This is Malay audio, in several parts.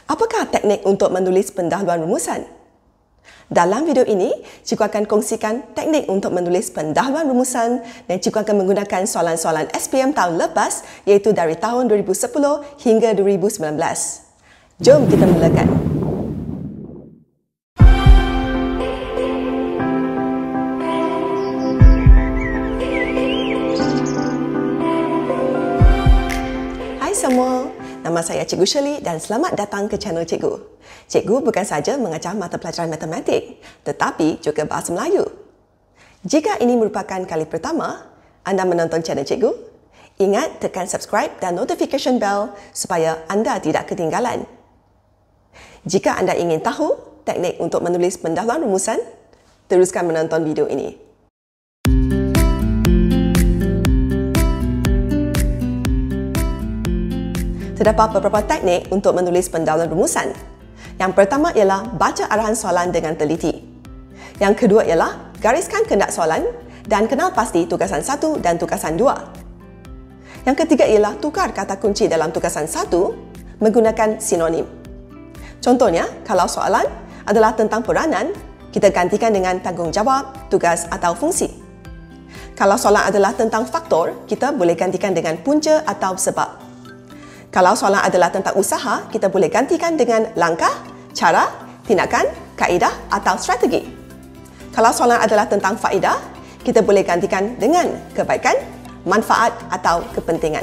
Apakah teknik untuk menulis pendahuluan rumusan? Dalam video ini, cikgu akan kongsikan teknik untuk menulis pendahuluan rumusan dan cikgu akan menggunakan soalan-soalan SPM tahun lepas iaitu dari tahun 2010 hingga 2019. Jom kita mulakan. Hai semua. Nama saya Cikgu Shirley dan selamat datang ke channel Cikgu. Cikgu bukan saja mengajar mata pelajaran matematik, tetapi juga bahasa Melayu. Jika ini merupakan kali pertama anda menonton channel Cikgu, ingat tekan subscribe dan notification bell supaya anda tidak ketinggalan. Jika anda ingin tahu teknik untuk menulis pendahuluan rumusan, teruskan menonton video ini. Terdapat beberapa teknik untuk menulis pendahuluan rumusan. Yang pertama ialah baca arahan soalan dengan teliti. Yang kedua ialah gariskan kehendak soalan dan kenal pasti tugasan 1 dan tugasan 2. Yang ketiga ialah tukar kata kunci dalam tugasan 1 menggunakan sinonim. Contohnya, kalau soalan adalah tentang peranan, kita gantikan dengan tanggungjawab, tugas atau fungsi. Kalau soalan adalah tentang faktor, kita boleh gantikan dengan punca atau sebab. Kalau soalan adalah tentang usaha, kita boleh gantikan dengan langkah, cara, tindakan, kaedah atau strategi. Kalau soalan adalah tentang faedah, kita boleh gantikan dengan kebaikan, manfaat atau kepentingan.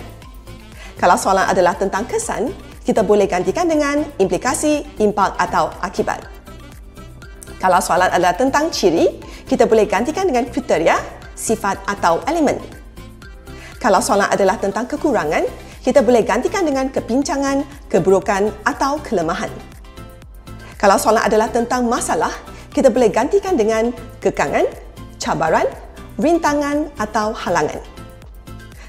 Kalau soalan adalah tentang kesan, kita boleh gantikan dengan implikasi, impak atau akibat. Kalau soalan adalah tentang ciri, kita boleh gantikan dengan kriteria, sifat atau elemen. Kalau soalan adalah tentang kekurangan, kita boleh gantikan dengan kepincangan, keburukan atau kelemahan. Kalau soalan adalah tentang masalah, kita boleh gantikan dengan kekangan, cabaran, rintangan atau halangan.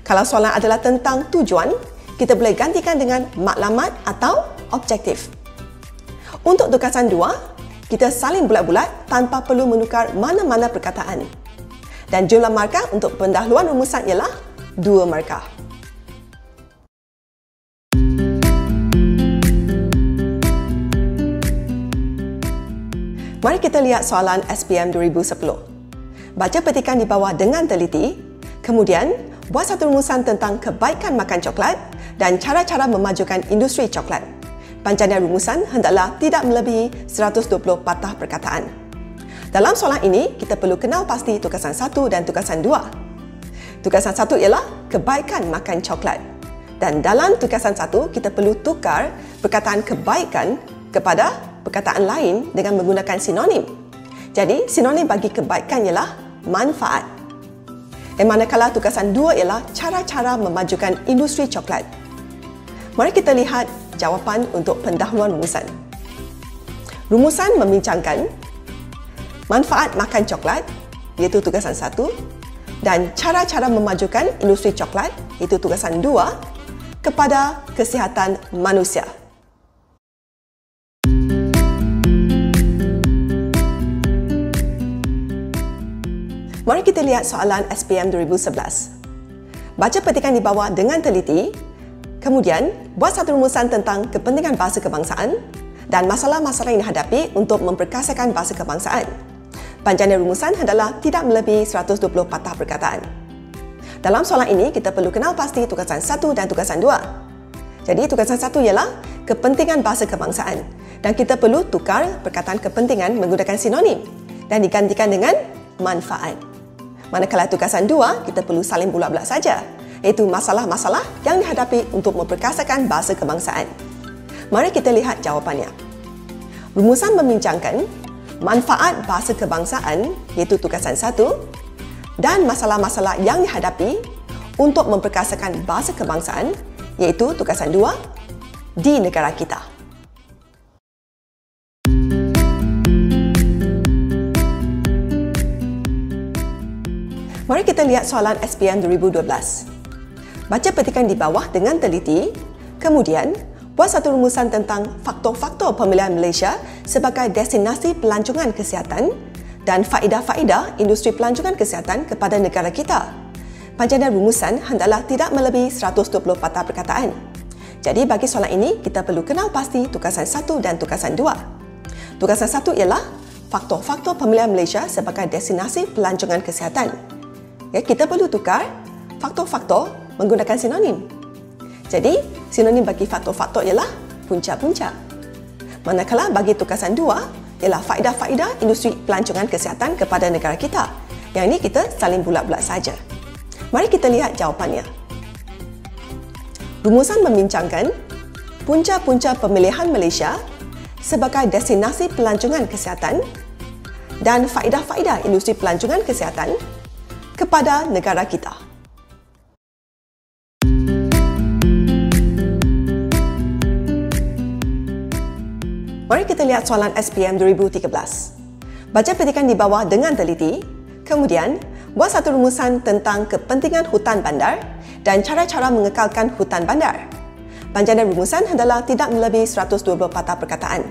Kalau soalan adalah tentang tujuan, kita boleh gantikan dengan maklumat atau objektif. Untuk tugasan 2, kita salin bulat-bulat tanpa perlu menukar mana-mana perkataan. Dan jumlah markah untuk pendahuluan rumusan ialah 2 markah. Mari kita lihat soalan SPM 2010. Baca petikan di bawah dengan teliti, kemudian buat satu rumusan tentang kebaikan makan coklat dan cara-cara memajukan industri coklat. Panjangnya rumusan hendaklah tidak melebihi 120 patah perkataan. Dalam soalan ini, kita perlu kenal pasti tugasan 1 dan tugasan 2. Tugasan 1 ialah kebaikan makan coklat. Dan dalam tugasan 1, kita perlu tukar perkataan kebaikan kepada perkataan lain dengan menggunakan sinonim. Jadi, sinonim bagi kebaikan ialah manfaat. Dan manakala tugasan 2 ialah cara-cara memajukan industri coklat. Mari kita lihat jawapan untuk pendahuluan rumusan. Rumusan membincangkan manfaat makan coklat, iaitu tugasan 1, dan cara-cara memajukan industri coklat, iaitu tugasan 2, kepada kesihatan manusia. Mari kita lihat soalan SPM 2011. Baca petikan di bawah dengan teliti, kemudian buat satu rumusan tentang kepentingan bahasa kebangsaan dan masalah-masalah yang dihadapi untuk memperkasakan bahasa kebangsaan. Panjangnya rumusan hendaklah tidak melebihi 120 patah perkataan. Dalam soalan ini, kita perlu kenal pasti tugasan 1 dan tugasan 2. Jadi, tugasan 1 ialah kepentingan bahasa kebangsaan dan kita perlu tukar perkataan kepentingan menggunakan sinonim dan digantikan dengan manfaat. Manakala tugasan 2, kita perlu salin bulat-bulat saja, iaitu masalah-masalah yang dihadapi untuk memperkasakan bahasa kebangsaan. Mari kita lihat jawapannya. Rumusan membincangkan manfaat bahasa kebangsaan, iaitu tugasan 1, dan masalah-masalah yang dihadapi untuk memperkasakan bahasa kebangsaan, iaitu tugasan 2, di negara kita. Mari kita lihat soalan SPM 2012. Baca petikan di bawah dengan teliti, kemudian buat satu rumusan tentang faktor-faktor pemilihan Malaysia sebagai destinasi pelancongan kesihatan dan faedah-faedah industri pelancongan kesihatan kepada negara kita. Panjangnya rumusan hendaklah tidak melebihi 120 patah perkataan. Jadi bagi soalan ini, kita perlu kenal pasti tugasan 1 dan tugasan 2. Tugasan 1 ialah faktor-faktor pemilihan Malaysia sebagai destinasi pelancongan kesihatan. Ya, kita perlu tukar faktor-faktor menggunakan sinonim. Jadi, sinonim bagi faktor-faktor ialah punca-punca. Manakala bagi tugasan 2 ialah faedah-faedah industri pelancongan kesihatan kepada negara kita. Yang ini kita saling bulat-bulat saja. Mari kita lihat jawapannya. Rumusan membincangkan punca-punca pemilihan Malaysia sebagai destinasi pelancongan kesihatan dan faedah-faedah industri pelancongan kesihatan kepada negara kita. Mari kita lihat soalan SPM 2013. Baca petikan di bawah dengan teliti, kemudian buat satu rumusan tentang kepentingan hutan bandar dan cara-cara mengekalkan hutan bandar. Panjang rumusan adalah tidak melebihi 120 patah perkataan.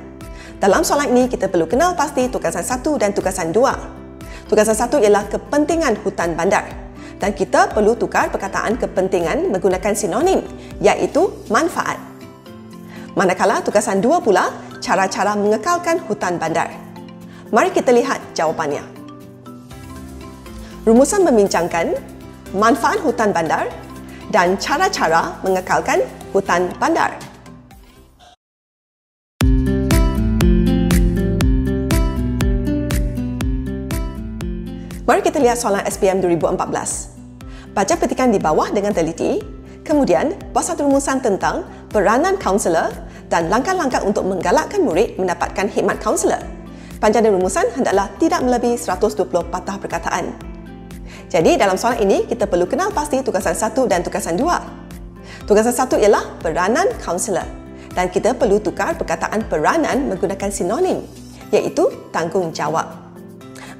Dalam soalan ini, kita perlu kenal pasti tugasan 1 dan tugasan 2. Tugasan 1 ialah kepentingan hutan bandar dan kita perlu tukar perkataan kepentingan menggunakan sinonim, iaitu manfaat. Manakala tugasan 2 pula, cara-cara mengekalkan hutan bandar. Mari kita lihat jawapannya. Rumusan membincangkan manfaat hutan bandar dan cara-cara mengekalkan hutan bandar. Mari kita lihat soalan SPM 2014. Baca petikan di bawah dengan teliti, kemudian buat satu rumusan tentang peranan kaunselor dan langkah-langkah untuk menggalakkan murid mendapatkan khidmat kaunselor. Panjang rumusan hendaklah tidak melebihi 120 patah perkataan. Jadi dalam soalan ini, kita perlu kenal pasti tugasan 1 dan tugasan 2. Tugasan 1 ialah peranan kaunselor dan kita perlu tukar perkataan peranan menggunakan sinonim, iaitu tanggungjawab.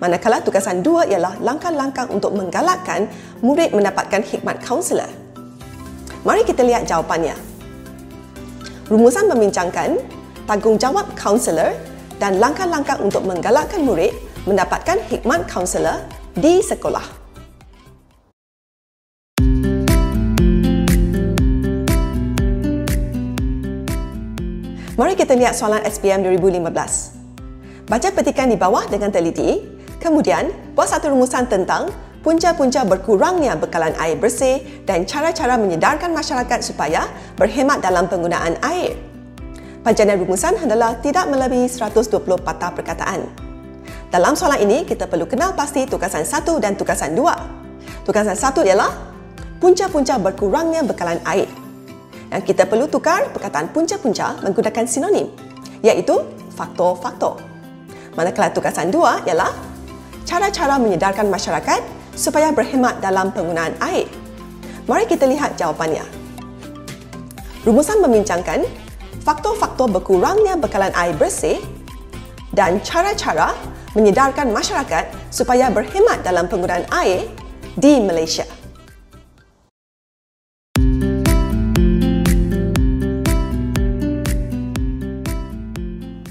Manakala tugasan 2 ialah langkah-langkah untuk menggalakkan murid mendapatkan khidmat kaunselor. Mari kita lihat jawapannya. Rumusan membincangkan tanggungjawab kaunselor dan langkah-langkah untuk menggalakkan murid mendapatkan khidmat kaunselor di sekolah. Mari kita lihat soalan SPM 2015. Baca petikan di bawah dengan teliti, kemudian buat satu rumusan tentang punca-punca berkurangnya bekalan air bersih dan cara-cara menyedarkan masyarakat supaya berhemat dalam penggunaan air. Panjang rumusan adalah tidak melebihi 120 patah perkataan. Dalam soalan ini, kita perlu kenal pasti tugasan 1 dan tugasan 2. Tugasan 1 ialah punca-punca berkurangnya bekalan air. Dan kita perlu tukar perkataan punca-punca menggunakan sinonim, iaitu faktor-faktor. Manakala tugasan 2 ialah cara-cara menyedarkan masyarakat supaya berhemat dalam penggunaan air. Mari kita lihat jawapannya. Rumusan membincangkan faktor-faktor berkurangnya bekalan air bersih dan cara-cara menyedarkan masyarakat supaya berhemat dalam penggunaan air di Malaysia.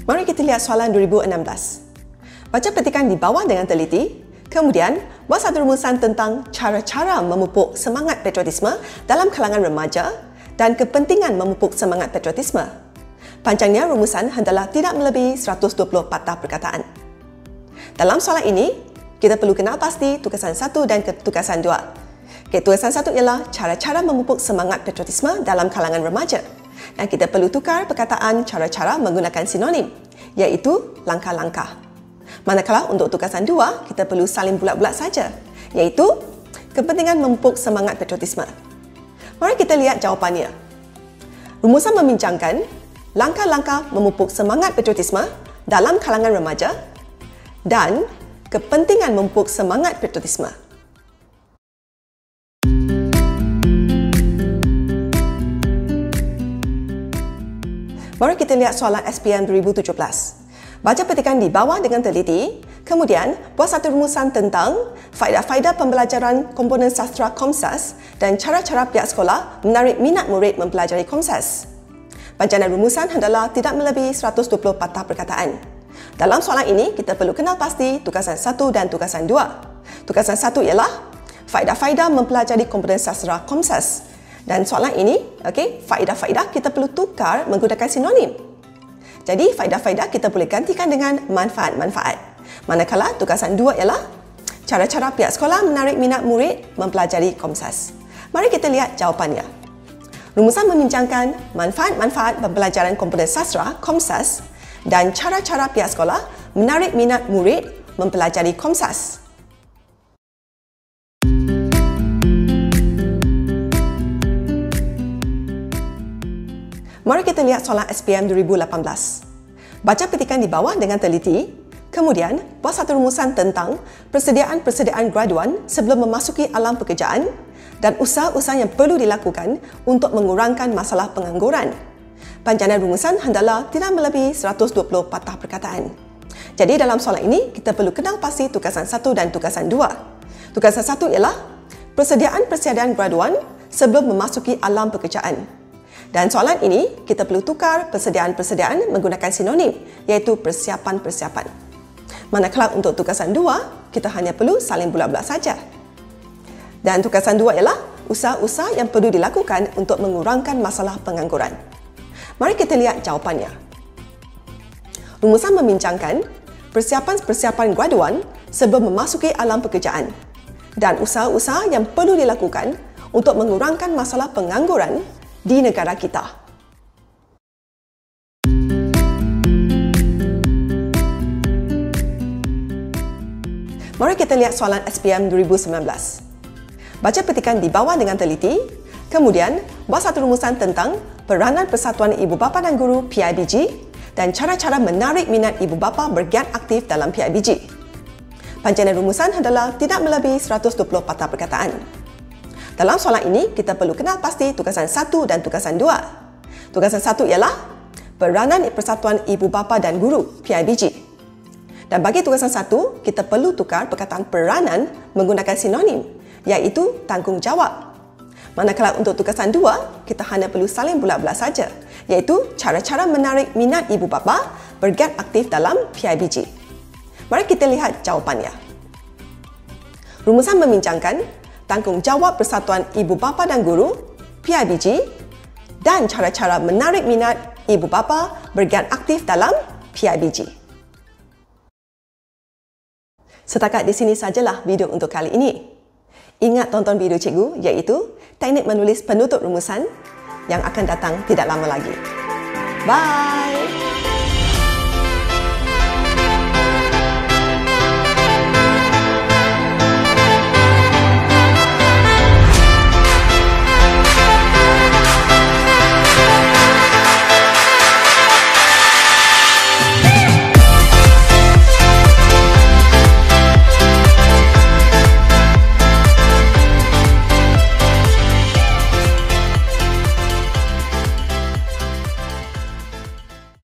Mari kita lihat soalan 2016. Baca petikan di bawah dengan teliti, kemudian buat satu rumusan tentang cara-cara memupuk semangat patriotisme dalam kalangan remaja dan kepentingan memupuk semangat patriotisme. Panjangnya rumusan hendaklah tidak melebihi 120 patah perkataan. Dalam soalan ini, kita perlu kenal pasti tugasan 1 dan tugasan 2. Tugasan 1 ialah cara-cara memupuk semangat patriotisme dalam kalangan remaja. Dan kita perlu tukar perkataan cara-cara menggunakan sinonim, iaitu langkah-langkah. Manakala untuk tugasan 2, kita perlu saling bulat-bulat saja, iaitu kepentingan memupuk semangat patriotisme. Mari kita lihat jawapannya. Rumusan membincangkan langkah-langkah memupuk semangat patriotisme dalam kalangan remaja dan kepentingan memupuk semangat patriotisme. Mari kita lihat soalan SPM 2017. Baca petikan di bawah dengan teliti, kemudian buat satu rumusan tentang faedah-faedah pembelajaran komponen sastra Komsas dan cara-cara pihak sekolah menarik minat murid mempelajari Komsas. Panjang rumusan hendaklah tidak melebihi 120 patah perkataan. Dalam soalan ini, kita perlu kenal pasti tugasan 1 dan tugasan 2. Tugasan 1 ialah faedah-faedah mempelajari komponen sastra Komsas Dan soalan ini, faedah-faedah kita perlu tukar menggunakan sinonim. Jadi, faedah-faedah kita boleh gantikan dengan manfaat-manfaat. Manakala tugasan 2 ialah cara-cara pihak sekolah menarik minat murid mempelajari Komsas. Mari kita lihat jawapannya. Rumusan membincangkan manfaat-manfaat pembelajaran komponen sastra Komsas dan cara-cara pihak sekolah menarik minat murid mempelajari Komsas. Mari kita lihat soalan SPM 2018. Baca petikan di bawah dengan teliti, kemudian buat satu rumusan tentang persediaan-persediaan graduan sebelum memasuki alam pekerjaan dan usaha-usaha yang perlu dilakukan untuk mengurangkan masalah pengangguran. Panjangan rumusan hendaklah tidak melebihi 120 patah perkataan. Jadi dalam soalan ini, kita perlu kenal pasti tugasan 1 dan tugasan 2. Tugasan 1 ialah persediaan-persediaan graduan sebelum memasuki alam pekerjaan. Dan soalan ini, kita perlu tukar persediaan-persediaan menggunakan sinonim, iaitu persiapan-persiapan. Manakala untuk tugasan 2, kita hanya perlu saling bulat-bulat saja. Dan tugasan 2 ialah usaha-usaha yang perlu dilakukan untuk mengurangkan masalah pengangguran. Mari kita lihat jawapannya. Rumusan membincangkan persiapan-persiapan graduan sebelum memasuki alam pekerjaan dan usaha-usaha yang perlu dilakukan untuk mengurangkan masalah pengangguran di negara kita. Mari kita lihat soalan SPM 2019. Baca petikan di bawah dengan teliti, kemudian buat satu rumusan tentang peranan Persatuan Ibu Bapa dan Guru PIBG dan cara-cara menarik minat ibu bapa bergiat aktif dalam PIBG. Panjangan rumusan adalah tidak melebihi 120 patah perkataan. Dalam soalan ini, kita perlu kenal pasti tugasan 1 dan tugasan 2. Tugasan 1 ialah peranan Persatuan Ibu Bapa dan Guru PIBG. Dan bagi tugasan 1, kita perlu tukar perkataan peranan menggunakan sinonim, iaitu tanggungjawab. Manakala untuk tugasan 2, kita hanya perlu saling bulat-bulat saja, iaitu cara-cara menarik minat ibu bapa bergiat aktif dalam PIBG. Mari kita lihat jawapannya. Rumusan membincangkan tanggungjawab Persatuan Ibu Bapa dan Guru PIBG dan cara-cara menarik minat ibu bapa bergiat aktif dalam PIBG. Setakat di sini sajalah video untuk kali ini. Ingat tonton video cikgu, iaitu teknik menulis penutup rumusan yang akan datang tidak lama lagi. Bye!